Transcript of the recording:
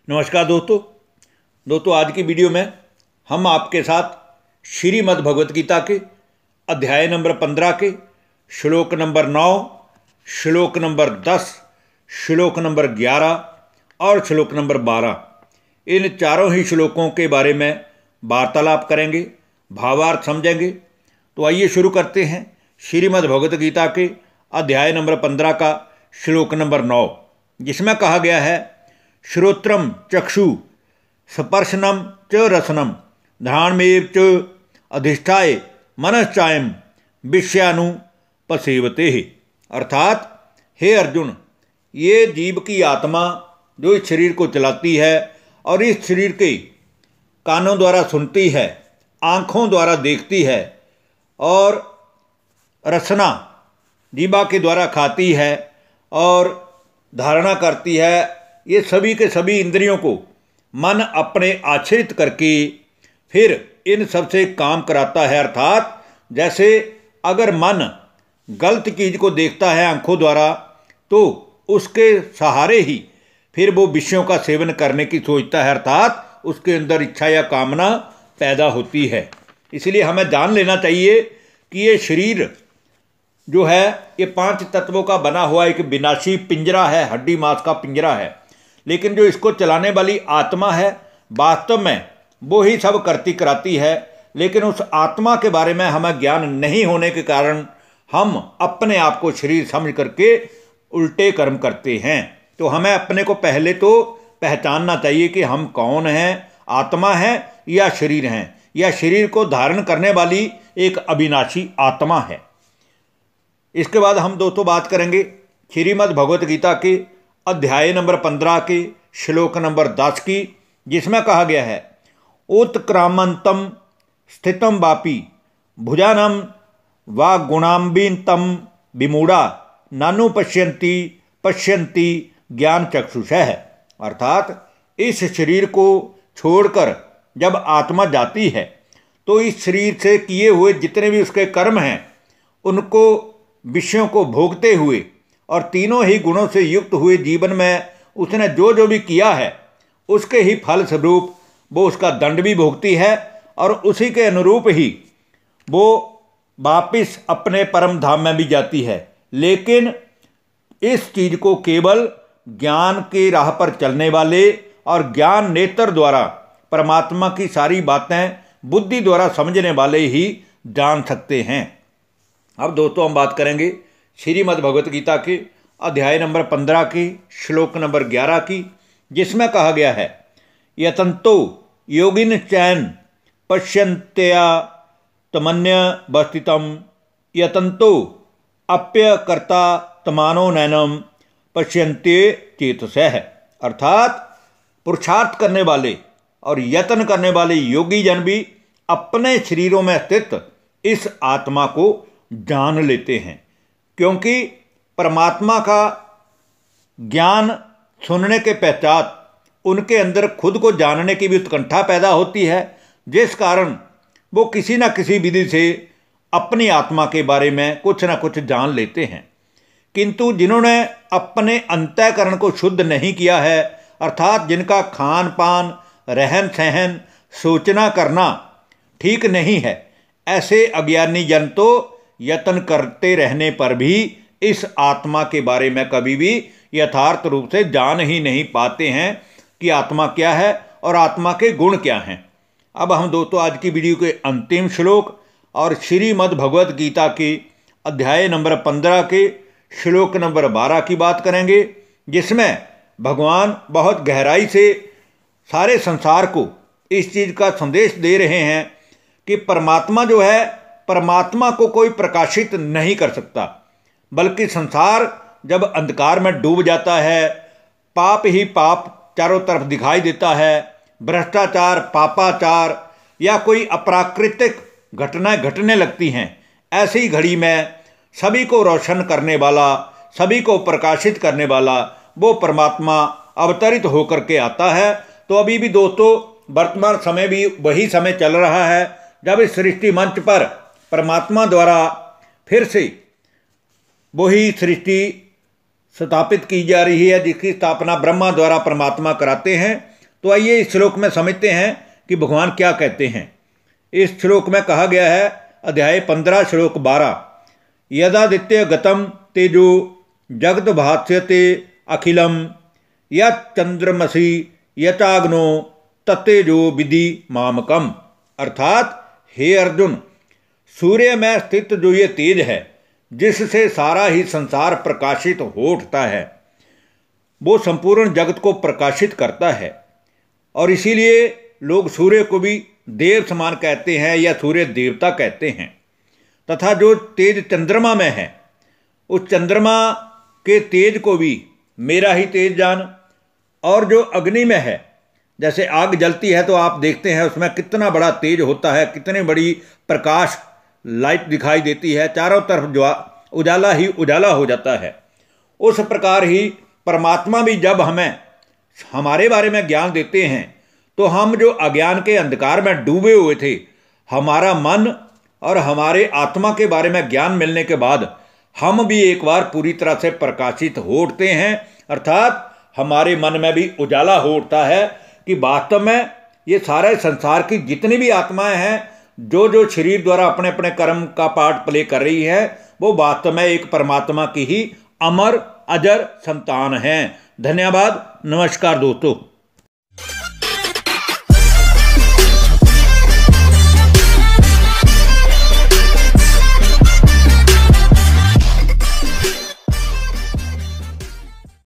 नमस्कार दोस्तों आज की वीडियो में हम आपके साथ श्रीमद् भगवत गीता के अध्याय नंबर 15 के श्लोक नंबर 9, श्लोक नंबर 10, श्लोक नंबर 11 और श्लोक नंबर 12 इन चारों ही श्लोकों के बारे में वार्तालाप करेंगे, भावार्थ समझेंगे। तो आइए शुरू करते हैं श्रीमद् भगवत गीता के अध्याय नंबर 15 का श्लोक नंबर 9, जिसमें कहा गया है श्रोत्रम चक्षु स्पर्शनम च रसनम ध्यानमेव च अधिष्ठाय मनश्चायम विषयानुपसेवते। अर्थात हे अर्जुन, ये जीव की आत्मा जो इस शरीर को चलाती है और इस शरीर के कानों द्वारा सुनती है, आँखों द्वारा देखती है और रसना जीवा के द्वारा खाती है और धारणा करती है, ये सभी के सभी इंद्रियों को मन अपने आश्रित करके फिर इन सब से काम कराता है। अर्थात जैसे अगर मन गलत चीज़ को देखता है आंखों द्वारा तो उसके सहारे ही फिर वो विषयों का सेवन करने की सोचता है, अर्थात उसके अंदर इच्छा या कामना पैदा होती है। इसलिए हमें जान लेना चाहिए कि ये शरीर जो है ये 5 तत्वों का बना हुआ एक विनाशी पिंजरा है, हड्डी मांस का पिंजरा है। लेकिन जो इसको चलाने वाली आत्मा है वास्तव में वो ही सब करती कराती है, लेकिन उस आत्मा के बारे में हमें ज्ञान नहीं होने के कारण हम अपने आप को शरीर समझ करके उल्टे कर्म करते हैं। तो हमें अपने को पहले तो पहचानना चाहिए कि हम कौन हैं, आत्मा है या शरीर हैं, या शरीर को धारण करने वाली एक अविनाशी आत्मा है। इसके बाद हम दोस्तों बात करेंगे श्रीमद् भगवत गीता के अध्याय नंबर 15 के श्लोक नंबर 10 की, जिसमें कहा गया है उत्क्रामंतम स्थितम वापी भुजानम वा गुणाम्बितम विमूढ़ा नानु पश्यन्ति ज्ञान चक्षुषः। अर्थात इस शरीर को छोड़कर जब आत्मा जाती है तो इस शरीर से किए हुए जितने भी उसके कर्म हैं उनको विषयों को भोगते हुए और तीनों ही गुणों से युक्त हुए जीवन में उसने जो जो भी किया है उसके ही फल स्वरूप वो उसका दंड भी भोगती है और उसी के अनुरूप ही वो वापिस अपने परम धाम में भी जाती है। लेकिन इस चीज़ को केवल ज्ञान की राह पर चलने वाले और ज्ञान नेत्र द्वारा परमात्मा की सारी बातें बुद्धि द्वारा समझने वाले ही जान सकते हैं। अब दोस्तों हम बात करेंगे श्रीमद् भगवत गीता के अध्याय नंबर 15 की श्लोक नंबर 11 की, जिसमें कहा गया है यतन्तो योगिन चैन पश्यन्त्या तमन्य वस्थितम यतन्तो अप्यकर्ता तमानो नैनम पश्यन्ते चेतसः। अर्थात पुरुषार्थ करने वाले और यत्न करने वाले योगी जन भी अपने शरीरों में स्थित इस आत्मा को जान लेते हैं, क्योंकि परमात्मा का ज्ञान सुनने के पश्चात उनके अंदर खुद को जानने की भी उत्कंठा पैदा होती है, जिस कारण वो किसी न किसी विधि से अपनी आत्मा के बारे में कुछ न कुछ जान लेते हैं। किंतु जिन्होंने अपने अंतःकरण को शुद्ध नहीं किया है, अर्थात जिनका खान पान रहन सहन सोचना करना ठीक नहीं है, ऐसे अज्ञानी जन तो यत्न करते रहने पर भी इस आत्मा के बारे में कभी भी यथार्थ रूप से जान ही नहीं पाते हैं कि आत्मा क्या है और आत्मा के गुण क्या हैं। अब हम दोस्तों आज की वीडियो के अंतिम श्लोक और श्रीमद् भगवत गीता के अध्याय नंबर 15 के श्लोक नंबर 12 की बात करेंगे, जिसमें भगवान बहुत गहराई से सारे संसार को इस चीज़ का संदेश दे रहे हैं कि परमात्मा जो है, परमात्मा को कोई प्रकाशित नहीं कर सकता, बल्कि संसार जब अंधकार में डूब जाता है, पाप ही पाप चारों तरफ दिखाई देता है, भ्रष्टाचार पापाचार या कोई अप्राकृतिक घटनाएं घटने लगती हैं, ऐसी घड़ी में सभी को रोशन करने वाला, सभी को प्रकाशित करने वाला वो परमात्मा अवतरित होकर के आता है। तो अभी भी दोस्तों वर्तमान समय भी वही समय चल रहा है जब इस सृष्टि मंच पर परमात्मा द्वारा फिर से वही सृष्टि स्थापित की जा रही है, जिसकी स्थापना ब्रह्मा द्वारा परमात्मा कराते हैं। तो आइए इस श्लोक में समझते हैं कि भगवान क्या कहते हैं। इस श्लोक में कहा गया है, अध्याय 15 श्लोक 12, यदादित्य गतम तेजो जगत भास्यते अखिलम या चंद्रमसी यचाग्नो तत्तेजो विधि मामकम। अर्थात हे अर्जुन, सूर्य में स्थित जो ये तेज है जिससे सारा ही संसार प्रकाशित हो उठता है, वो संपूर्ण जगत को प्रकाशित करता है। और इसीलिए लोग सूर्य को भी देव समान कहते हैं या सूर्य देवता कहते हैं। तथा जो तेज चंद्रमा में है, उस चंद्रमा के तेज को भी मेरा ही तेज जान। और जो अग्नि में है, जैसे आग जलती है तो आप देखते हैं उसमें कितना बड़ा तेज होता है, कितनी बड़ी प्रकाश लाइट दिखाई देती है, चारों तरफ जो उजाला ही उजाला हो जाता है। उस प्रकार ही परमात्मा भी जब हमें हमारे बारे में ज्ञान देते हैं तो हम जो अज्ञान के अंधकार में डूबे हुए थे, हमारा मन और हमारे आत्मा के बारे में ज्ञान मिलने के बाद हम भी एक बार पूरी तरह से प्रकाशित हो उठते हैं। अर्थात हमारे मन में भी उजाला हो उठता है कि वास्तव में ये सारे संसार की जितनी भी आत्माएं हैं, जो शरीर द्वारा अपने अपने कर्म का पार्ट प्ले कर रही है, वो वास्तव में एक परमात्मा की ही अमर अजर संतान हैं। धन्यवाद। नमस्कार दोस्तों।